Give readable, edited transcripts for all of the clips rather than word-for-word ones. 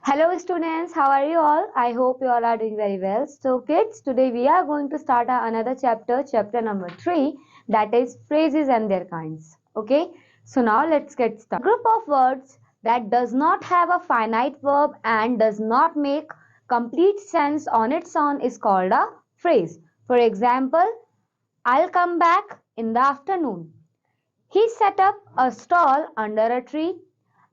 Hello students, how are you all? I hope you all are doing very well. So kids, today we are going to start another chapter, chapter number 3, that is phrases and their kinds. Okay, so now let's get started. Group of words that does not have a finite verb and does not make complete sense on its own is called a phrase. For example, I'll come back in the afternoon. He set up a stall under a tree.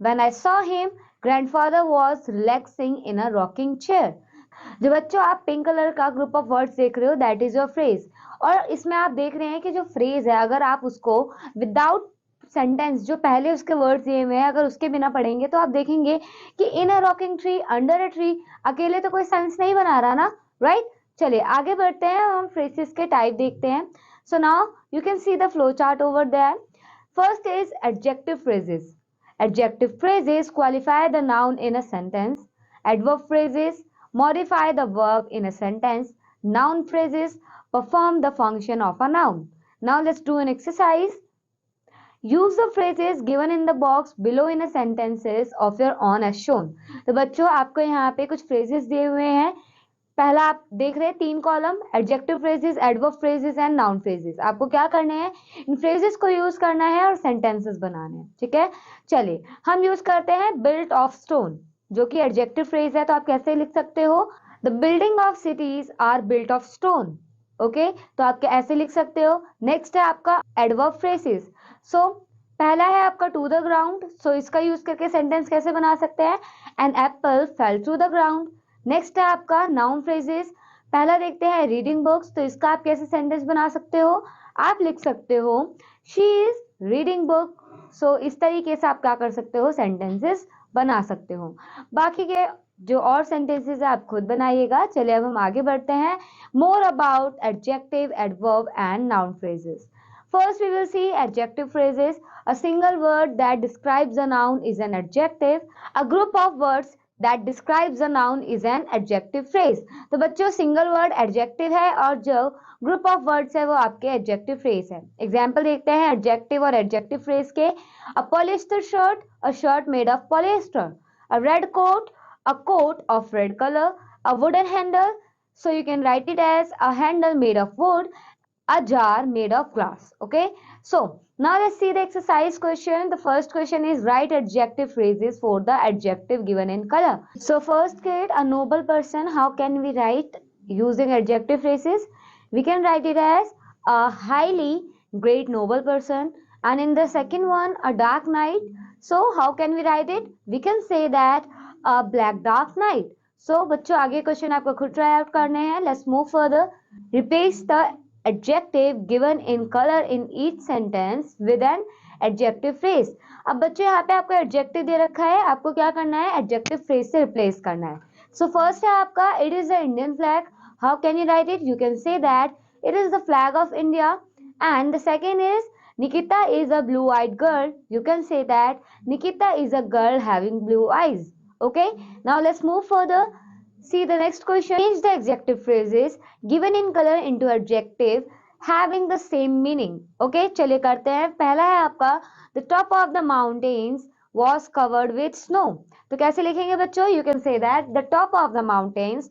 When I saw him, grandfather was relaxing in a rocking chair. जो बच्चों आप pink colour का group of words देख रहे हो that is your phrase. और इसमें आप देख रहे हैं कि जो फ्रेज है अगर आप उसको विदाउट सेंटेंस जो पहले उसके वर्ड्स दिए हुए हैं अगर उसके बिना पढ़ेंगे तो आप देखेंगे कि in a rocking tree under a tree अकेले तो कोई सेंस नहीं बना रहा ना, राइट। चलिए आगे बढ़ते हैं, हम फ्रेजेस के टाइप देखते हैं। So now you can see the flow chart over there. First is adjective phrases. Adjective phrases qualify the noun in a sentence. Adverb phrases modify the verb in a sentence. Noun phrases perform the function of a noun. Now let's do an exercise. Use the phrases given in the box below in a sentences of your own as shown. तो बच्चों आपको यहाँ पे कुछ phrases दिए हुए हैं। पहला आप देख रहे हैं 3 column, adjective phrases, adverb phrases and noun phrases. आपको क्या करने हैं, इन फ्रेजेस को यूज करना है और सेंटेंसेस बनाने हैं, ठीक है। चलिए हम यूज करते हैं बिल्ट ऑफ स्टोन, जो कि एडजेक्टिव फ्रेज है, तो आप कैसे लिख सकते हो, the building of cities are built of stone. Okay, तो आप ऐसे लिख सकते हो। नेक्स्ट है आपका एडवर्ब फ्रेजेस। सो पहला है आपका टू द ग्राउंड, सो इसका यूज करके सेंटेंस कैसे बना सकते हैं, an apple fell to the ground. Next है आपका नाउन फ्रेजेस। पहला देखते हैं रीडिंग बुक्स, तो इसका आप कैसे सेंटेंस बना सकते हो, आप लिख सकते हो शी इज रीडिंग बुक। सो इस तरीके से आप क्या कर सकते हो, सेंटेंसेस बना सकते हो। बाकी के जो और सेंटेंसेस है आप खुद बनाइएगा। चलिए अब हम आगे बढ़ते हैं। More about adjective, adverb and noun phrases. First we will see adjective phrases. A single word that describes a noun is an adjective. A group of words that describes a noun is an adjective phrase. तो बच्चों single word adjective है और जो group of words है वो आपके adjective phrase है। Example देखते हैं एडजेक्टिव और एडजेक्टिव फ्रेज के। A polyester shirt, a shirt made of polyester. A red coat, a coat of red colour. A wooden handle, so you can write it as a handle made of wood. A jar made of glass. Okay, so now let's see the exercise question. The first question is write adjective phrases for the adjective given in color. So first kid, a noble person, how can we write using adjective phrases? We can write it as a highly great noble person. And in the second one, a dark night, so how can we write it? We can say that a black dark night. So बच्चों आगे question आपको खुद try out करने हैं। Let's move further. Replace the adjective given in color in each sentence with an adjective phrase. अब बच्चों यहाँ पे आपको एडजेक्टिव दे रखा है, आपको क्या करना है, एडजेक्टिव फ्रेज से रिप्लेस करना है। सो फर्स्ट है आपका it is the Indian flag, how can you write it? You can say that it is the flag of India. And the second is Nikita is a blue-eyed girl. You can say that Nikita is a girl having blue eyes. Okay, now let's move further. See the next question. Change the adjective phrases given in color into adjective having the same meaning. Okay, चलिए करते हैं। पहला है आपका the top of the mountains was covered with snow. तो कैसे लिखेंगे बच्चों? You can say that the top of the mountains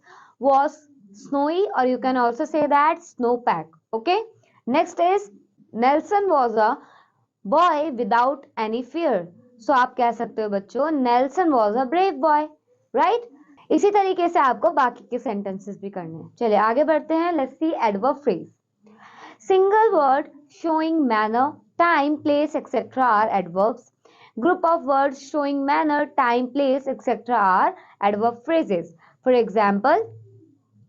was snowy, or you can also say that snowpack. Okay, next is Nelson was a boy without any fear. So आप कह सकते हो बच्चों Nelson was a brave boy, right? इसी तरीके से आपको बाकी के सेंटेंसेस भी करने हैं। चलिए आगे बढ़ते हैं। Let's see adverb phrase. Single word showing manner, time, place, etc. are adverbs. Group of words showing manner, time, place, etc. are adverb phrases. For example,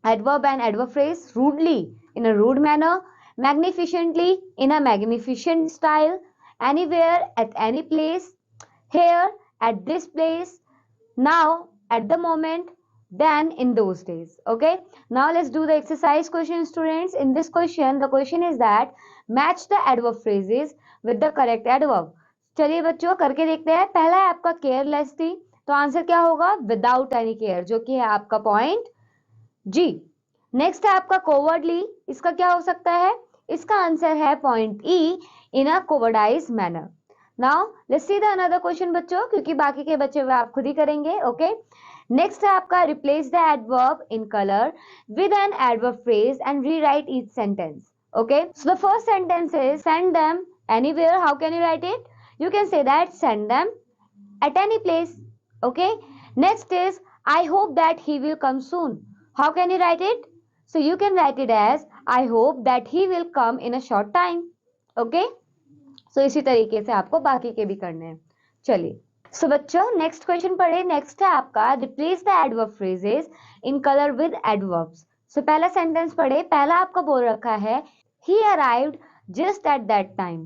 adverb and adverb phrase: rudely, in a rude manner; magnificently, in a magnificent style; anywhere, at any place; here, at this place; now, at the moment; then, in those days. Okay, now let's do the exercise question, students. In this question, the question is that match the adverb phrases with the correct adverb. चलिए बच्चों करके देखते हैं। पहला है आपका careless थी, तो आंसर क्या होगा, विदाउट एनी केयर, जो कि है आपका पॉइंट जी। नेक्स्ट है आपका कोवर्डली, इसका क्या हो सकता है, इसका आंसर है point E, in a cowardice manner. Now let's see the another question बच्चों, क्योंकि बाकी के बच्चे आप खुद ही करेंगे। ओके, नेक्स्ट है आपका replace the adverb in colour with an adverb phrase and rewrite each sentence. Okay, so the first sentence is send them anywhere. How can you write it? You can say that send them at any place. Okay, next is I hope that he will come soon. How can you write it? So you can write it as I hope that he will come in a short time. Okay, so इसी तरीके से आपको बाकी के भी करने हैं. चलिए, सो बच्चों नेक्स्ट क्वेश्चन पढ़े. नेक्स्ट है आपका replace the adverb phrases in colour with adverbs. So पहला सेंटेंस पढ़े. पहला आपका बोल रखा है he arrived just at that time.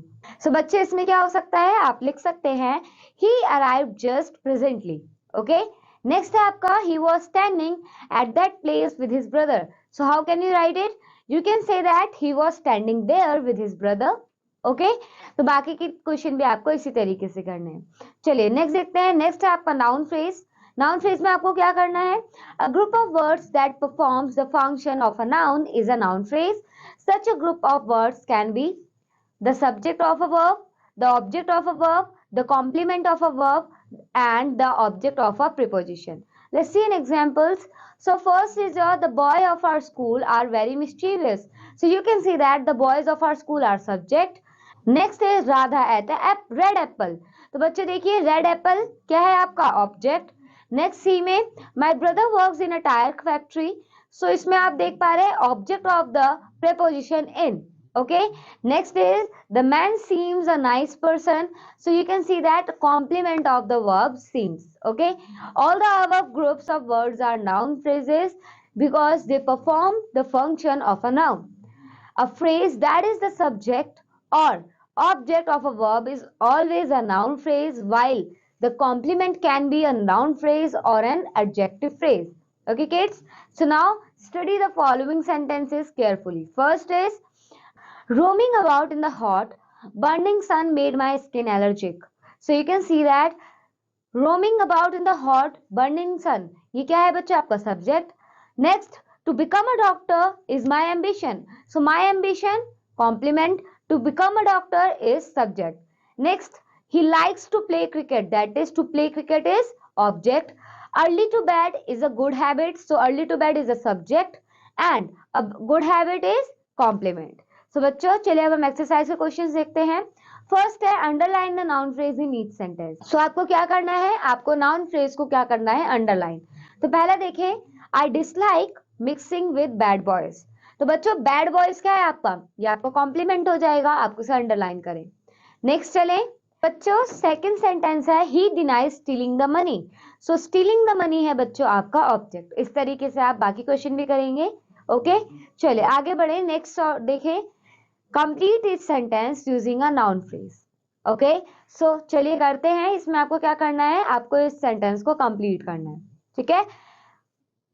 So बच्चे इसमें क्या हो सकता है, आप लिख सकते हैं he arrived just presently. Okay, next है आपका he was standing at that place with his brother. So how can you write it? You can say that he was standing there with his brother. Okay, तो बाकी के question भी आपको इसी तरीके से करने हैं. चलिए नेक्स्ट देखते हैं. नेक्स्ट है आपका नाउन फ्रेज. नाउन फ्रेज में आपको क्या करना है? A group of words that performs the function of a noun is a noun phrase. Such a group of words can be the subject of a verb, the object of a verb, the complement of a verb, and the object of a preposition. Let's see an examples. So first is the boy of our school are very mischievous. So you can see that the boys of our school are subject. Next is Radha ate a red apple. तो बच्चे देखिए red Apple क्या है आपका object. Next C में my brother works in a tyre factory. So इसमें आप देख पा रहे हैं object of the preposition in. Okay, next is the man seems a nice person. So you can see that complement of the verb seems. Okay, all the above groups of words are noun phrases because they perform the function of a noun. A phrase that is the subject or object of a verb is always a noun phrase, while the complement can be a noun phrase or an adjective phrase. Okay kids, so now study the following sentences carefully. First is roaming about in the hot burning sun made my skin allergic. So you can see that roaming about in the hot burning sun, ये क्या है बच्चे आपका subject. Next to become a doctor is my ambition. So my ambition complement to become a doctor is subject. Next, he likes to play cricket, that is to play cricket is object. Early to bed is a good habit. So early to bed is a subject and a good habit is complement. So बच्चों चलिए अब हम exercise के questions देखते हैं. First है underline the noun phrase in each sentence. So आपको क्या करना है, आपको नाउन फ्रेज को क्या करना है, अंडरलाइन. तो पहला देखें I dislike mixing with bad boys. तो बच्चों बैड बॉयज क्या है आपका, ये आपका कॉम्प्लीमेंट हो जाएगा, आपको इसे अंडरलाइन करें. नेक्स्ट चले बच्चों सेकंड सेंटेंस है he denies stealing the money. So stealing the money है बच्चों आपका ऑब्जेक्ट. इस तरीके से आप बाकी क्वेश्चन भी करेंगे. ओके चलिए आगे बढ़े. नेक्स्ट देखें complete etch sentence using a noun phrase. Okay so चलिए करते हैं. इसमें आपको क्या करना है, आपको इस सेंटेंस को कंप्लीट करना है. ठीक है,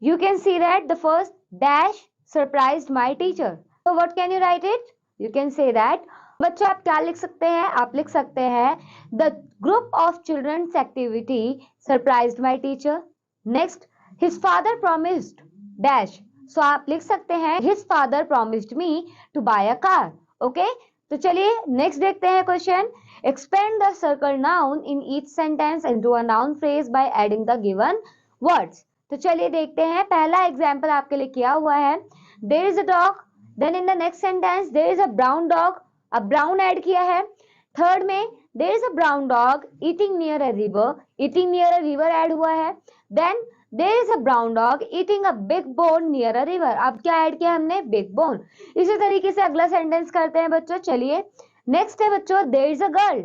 you can see that the first dash surprised my teacher. तो what can you write it, you can say that. बच्चों आप क्या लिख सकते हैं, आप लिख सकते हैं the group of children's activity surprised my teacher. Next his father promised dash. So आप लिख सकते हैं his father promised me to buy a car. Okay तो चलिए नेक्स्ट देखते हैं question. Expand the circle noun in each sentence into a noun phrase by adding the given words. तो चलिए देखते हैं. पहला एग्जांपल आपके लिए किया हुआ है there is a dog. Then in the next sentence there is a brown dog. अब ब्राउन ऐड किया है. थर्ड में there is a brown dog eating near a river. Eating near a river add हुआ है. Then there is a brown dog eating a big bone near a river. अब क्या add किया हमने, big bone. इसी तरीके से अगला सेंटेंस करते हैं बच्चों. चलिए नेक्स्ट है बच्चों there is a girl.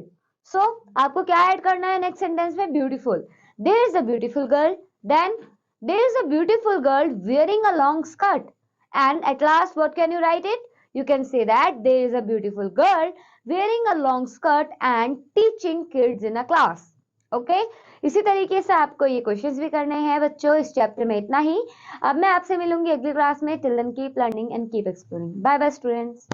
So आपको क्या ऐड करना है नेक्स्ट सेंटेंस में, beautiful. There is a beautiful girl. Then there is a beautiful girl wearing a long skirt. And at last what can you write it, you can say that there is a beautiful girl wearing a long skirt and teaching kids in a class. Okay इसी तरीके से आपको ये questions भी करने हैं बच्चों. इस चैप्टर में इतना ही. अब मैं आपसे मिलूंगी अगली क्लास में. Till then keep learning and keep exploring. Bye bye students.